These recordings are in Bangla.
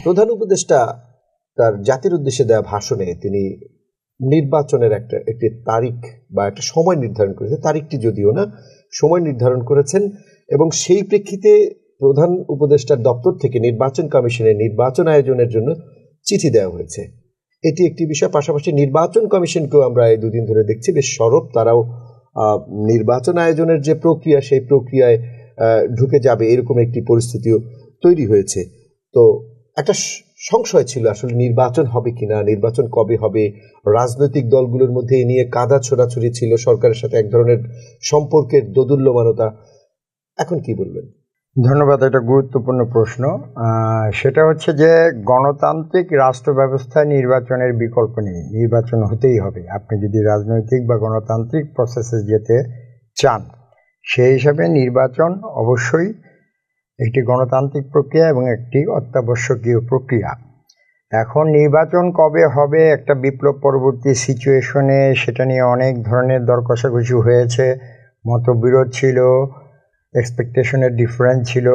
প্রধান উপদেষ্টা তার জাতির উদ্দেশ্যে দেওয়া ভাষণে তিনি নির্বাচনের একটি তারিখ বা একটা সময় নির্ধারণ করেছেন, তারিখটি যদিও না, সময় নির্ধারণ করেছেন, এবং সেই প্রেক্ষিতে প্রধান উপদেষ্টার দপ্তর থেকে নির্বাচন কমিশনে নির্বাচন আয়োজনের জন্য চিঠি দেওয়া হয়েছে। এটি একটি বিষয়। পাশাপাশি নির্বাচন কমিশনকেও আমরা এই দুদিন ধরে দেখছি বেশ সরব, তারাও নির্বাচন আয়োজনের যে প্রক্রিয়া সেই প্রক্রিয়ায় ঢুকে যাবে এরকম একটি পরিস্থিতিও তৈরি হয়েছে। তো একটা সংশয় ছিল আসলে নির্বাচন হবে কিনা, নির্বাচন কবে হবে, রাজনৈতিক দলগুলোর মধ্যে এ নিয়ে কাদা ছোড়াছুড়ি ছিল, সরকারের সাথে এক ধরনের সম্পর্কের দোদুল্যমানতা। এখন কি বলবেন? ধন্যবাদ, এটা গুরুত্বপূর্ণ প্রশ্ন। সেটা হচ্ছে যে গণতান্ত্রিক রাষ্ট্র ব্যবস্থায় নির্বাচনের বিকল্প নেই, নির্বাচন হতেই হবে আপনি যদি রাজনৈতিক বা গণতান্ত্রিক প্রসেসে যেতে চান। সেই হিসাবে নির্বাচন অবশ্যই একটি গণতান্ত্রিক প্রক্রিয়া এবং একটি অত্যাবশ্যকীয় প্রক্রিয়া। এখন নির্বাচন কবে হবে একটা বিপ্লব পরবর্তী সিচুয়েশনে সেটা নিয়ে অনেক ধরনের দর কষাকষি হয়েছে, মতবিরোধ ছিল, এক্সপেকটেশনের ডিফারেন্স ছিল,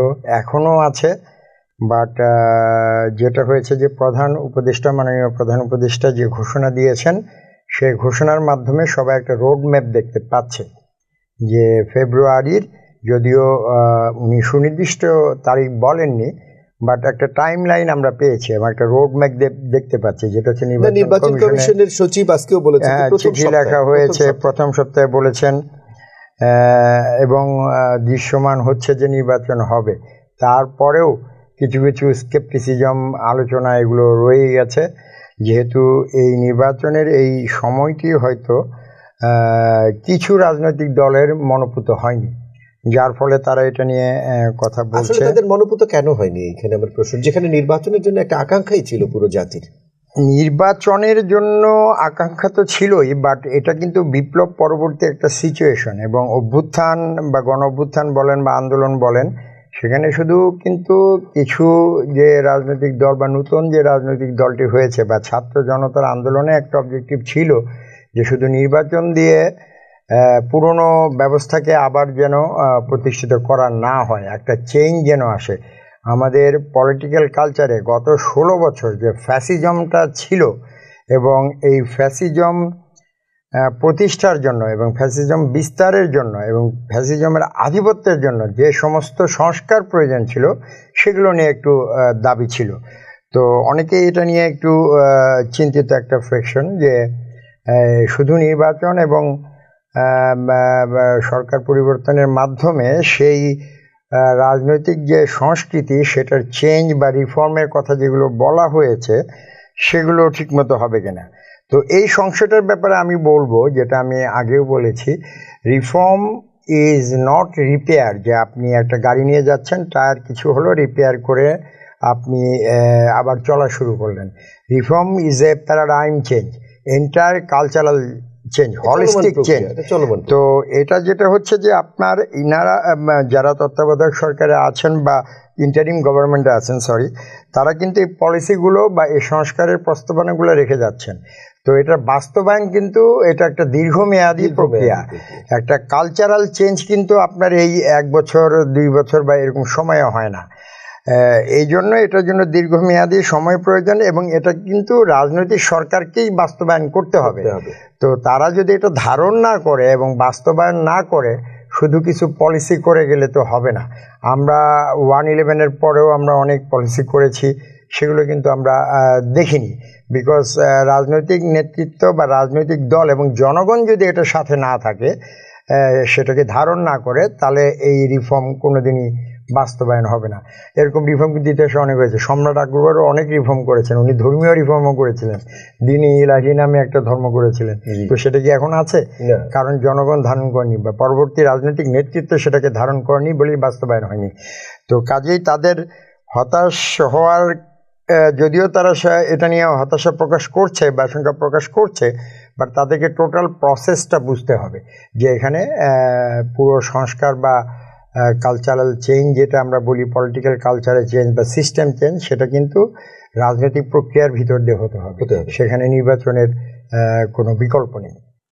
এখনও আছে। বাট যেটা হয়েছে যে মাননীয় প্রধান উপদেষ্টা যে ঘোষণা দিয়েছেন সেই ঘোষণার মাধ্যমে সবাই একটা রোড ম্যাপ দেখতে পাচ্ছে যে ফেব্রুয়ারির, যদিও উনি সুনির্দিষ্ট তারিখ বলেননি, বাট একটা টাইম লাইন আমরা পেয়েছি এবং একটা রোড ম্যাপ দেখতে পাচ্ছি, যেটা হচ্ছে নির্বাচন কমিশনের সচিব আজকেও বলেছেন, চিঠি লেখা হয়েছে, প্রথম সপ্তাহে বলেছেন, এবং দৃশ্যমান হচ্ছে যে নির্বাচন হবে। তারপরেও কিছু কিছু স্কেপটিসিজম আলোচনা এগুলো রয়ে গেছে, যেহেতু এই নির্বাচনের এই সময়টি হয়তো কিছু রাজনৈতিক দলের মনোপুত হয়নি, যার ফলে তারা এটা নিয়ে কথা বলছে। তাদের মনোপুত কেন হয়নি এখানে আমার প্রশ্ন, যেখানে নির্বাচনের জন্য একটা আকাঙ্ক্ষাই ছিল পুরো জাতির। নির্বাচনের জন্য আকাঙ্ক্ষা তো ছিলই, বাট এটা কিন্তু বিপ্লব পরবর্তী একটা সিচুয়েশন, এবং অভ্যুত্থান বা গণ অভ্যুত্থান বলেন বা আন্দোলন বলেন, সেখানে শুধু কিন্তু কিছু যে রাজনৈতিক দল বা নতুন যে রাজনৈতিক দলটি হয়েছে বা ছাত্র জনতার আন্দোলনে একটা অবজেক্টিভ ছিল যে শুধু নির্বাচন দিয়ে পুরনো ব্যবস্থাকে আবার যেন প্রতিষ্ঠিত করা না হয়, একটা চেঞ্জ যেন আসে। আমাদের পলিটিক্যাল কালচারে গত 16 বছর যে ফ্যাসিজমটা ছিল, এবং এই ফ্যাসিজম প্রতিষ্ঠার জন্য এবং ফ্যাসিজম বিস্তারের জন্য এবং ফ্যাসিজমের আধিপত্যের জন্য যে সমস্ত সংস্কার প্রয়োজন ছিল সেগুলো নিয়ে একটু দাবি ছিল। তো অনেকে এটা নিয়ে একটু চিন্তিত একটা ফ্রিকশন যে শুধু নির্বাচন এবং সরকার পরিবর্তনের মাধ্যমে সেই রাজনৈতিক যে সংস্কৃতি সেটার চেঞ্জ বা রিফর্মের কথা যেগুলো বলা হয়েছে সেগুলো ঠিকমতো হবে কিনা। তো এই সংশয়টার ব্যাপারে আমি বলবো, যেটা আমি আগেও বলেছি, রিফর্ম ইজ নট রিপেয়ার। যে আপনি একটা গাড়ি নিয়ে যাচ্ছেন, টায়ার কিছু হলো, রিপেয়ার করে আপনি আবার চলা শুরু করলেন। Reform is a paradigm change, entire cultural change, holistic change. তো এটা যেটা হচ্ছে যে আপনার ইনারা যারা তত্ত্বাবধায়ক সরকারে আছেন বা ইন্টারিম গভর্নমেন্টে আছেন, তারা কিন্তু এই পলিসিগুলো বা এই সংস্কারের প্রস্তাবনাগুলো রেখে যাচ্ছেন। তো এটার বাস্তবায়ন কিন্তু এটা একটা দীর্ঘমেয়াদী প্রক্রিয়া, একটা কালচারাল চেঞ্জ কিন্তু আপনার এই 1 বছর 2 বছর বা এরকম সময়ে হয় না। এই জন্য এটার জন্য দীর্ঘমেয়াদী সময় প্রয়োজন, এবং এটা কিন্তু রাজনৈতিক সরকারকেই বাস্তবায়ন করতে হবে। তো তারা যদি এটা ধারণ না করে এবং বাস্তবায়ন না করে শুধু কিছু পলিসি করে গেলে তো হবে না। আমরা 1/11-এর পরেও আমরা অনেক পলিসি করেছি, সেগুলো কিন্তু আমরা দেখিনি, বিকজ রাজনৈতিক নেতৃত্ব বা রাজনৈতিক দল এবং জনগণ যদি এটার সাথে না থাকে, সেটাকে ধারণ না করে, তাহলে এই রিফর্ম কোনোদিনই বাস্তবায়ন হবে না। এরকম রিফর্ম কিন্তু ইতিহাসে অনেক হয়েছে। সম্রাট আকবরও অনেক রিফর্ম করেছেন, উনি ধর্মীয় রিফর্মও করেছিলেন, দ্বীন-ই ইলাহি নামে একটা ধর্ম করেছিলেন। তো সেটা কি এখন আছে? কারণ জনগণ ধারণ করেনি বা পরবর্তী রাজনৈতিক নেতৃত্ব সেটাকে ধারণ করেনি বলেই বাস্তবায়ন হয়নি। তো কাজেই তাদের হতাশ হওয়ার, যদিও তারা এটা নিয়ে হতাশা প্রকাশ করছে বা আশঙ্কা প্রকাশ করছে, বাট তাদেরকে টোটাল প্রসেসটা বুঝতে হবে যে এখানে পুরো সংস্কার বা কালচারাল চেঞ্জ, যেটা আমরা বলি পলিটিক্যাল কালচারাল চেঞ্জ বা সিস্টেম চেঞ্জ, সেটা কিন্তু রাজনৈতিক প্রক্রিয়ার ভিতর দিয়ে হতে হবে, সেখানে নির্বাচনের কোনো বিকল্প নেই।